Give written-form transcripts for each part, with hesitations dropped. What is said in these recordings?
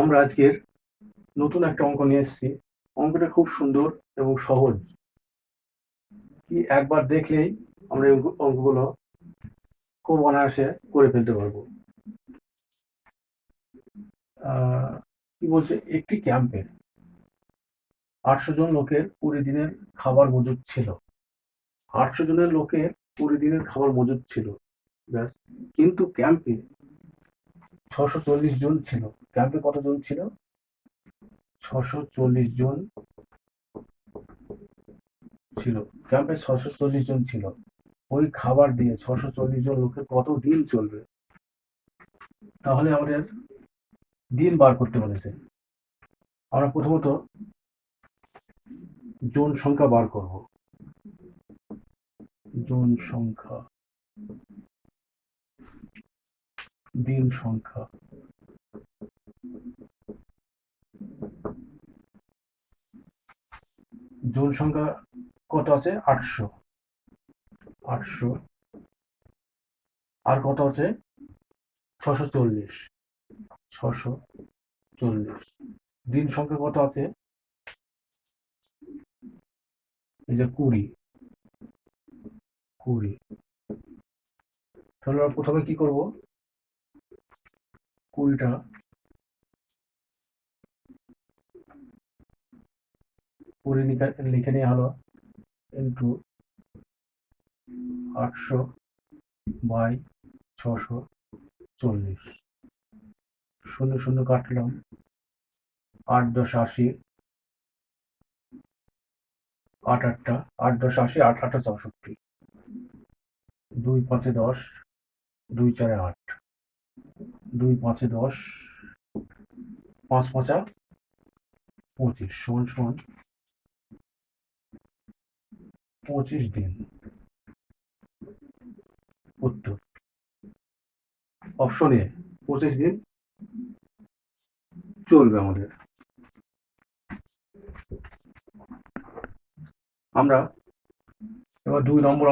আমরা আজকের নতুন একটা অঙ্ক নিয়ে এসেছি। অঙ্কটা খুব সুন্দর এবং সহজ। কি একবার দেখলেই আমরা এই অঙ্কগুলো খুব অনায়াসে করে ফেলতে পারবো। কি বলছে, একটি ক্যাম্পে 800 জন লোকের 20 দিনের খাবার মজুদ ছিল। 800 জনের লোকের 20 দিনের খাবার মজুদ ছিল, ব্যাস। কিন্তু ক্যাম্পে 640 জন ছিল। ক্যাম্পে কতজন ছিল? 640 জন ছিল। ক্যাম্পে 640 জন ছিল। ওই খাবার দিয়ে 640 জন লোকের কত দিন চলবে? তাহলে আমাদের দিন বার করতে বলেছে। আমরা প্রথমত জন সংখ্যা বার করব। জন সংখ্যা, দিন সংখ্যা। জন সংখ্যা কত আছে? 800। 800 আর কত আছে? 640। 640। দিন সংখ্যা কত আছে? এই যে 20। 20। তাহলে আমরা প্রথমে কি করব? 20টা 20 লিখে নেওয়া হলো ইন্টু 800 বাই 640। শূন্য শূন্য কাটলাম। 8 10 80। 8 8টা 8 10 80, 8 8 64। 2 5 10, 2 4 8, 2 5 10, 5 5 25 সমান সমান 25 দিন। উত্তর অপশন এ, 25 দিন চলবে আমাদের। আমরা এবার 2 নম্বর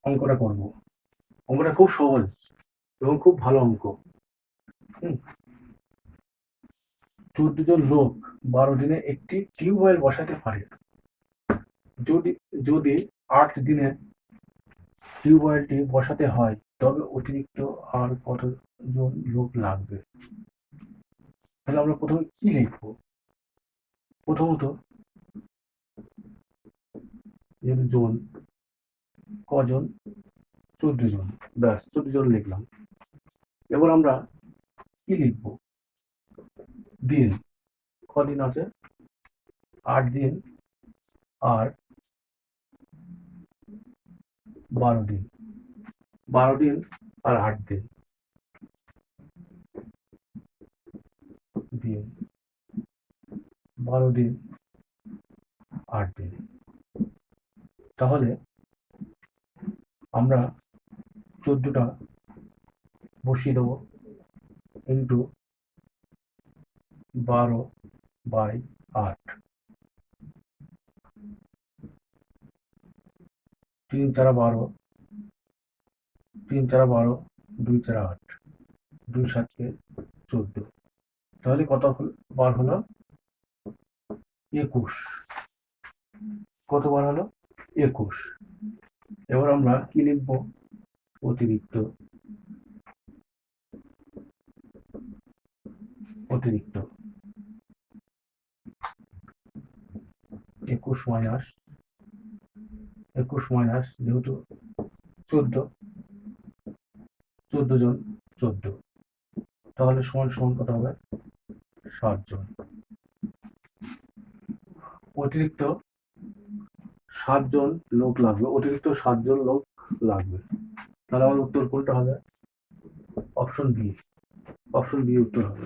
অঙ্কটা করব। অঙ্কটা খুব সহজ এবং খুব ভালো অঙ্ক। 14 জন লোক 12 দিনে একটি টিউবওয়েল বসাতে পারে। যদি যদি 8 দিনে টিউবওয়েলটি বসাতে হয়, তবে অতিরিক্ত আর কতজন লোক লাগবে? তাহলে আমরা প্রথমে কি লিখবো? প্রথমত জন, কজন? 14 জন, ব্যাস 14 জন লিখলাম। এবার আমরা কি লিখবো? দিন, কদিন আছে? 8 দিন আর 12 দিন। 12 দিন আর 8 দিন। দিন 12 দিন 8 দিন। তাহলে আমরা 14টা বসিয়ে দেবো ইন্টু 12 বাই 8। 3 4 12, 3 4 12, 2 4 8, 2 7 14। তাহলে কত বার হলো? 21। কত বার হলো? 21। এবার আমরা কি লিখব? অতিরিক্ত। অতিরিক্ত 21 মাইনাস 21 মাইনাস, যেহেতু 14 জন 14, তাহলে সমান সমান কত হবে? 7 জন। অতিরিক্ত 7 জন লোক লাগবে। অতিরিক্ত 7 জন লোক লাগবে। তাহলে আমার উত্তর কোনটা হবে? Option B. অপশন বি উত্তর হবে।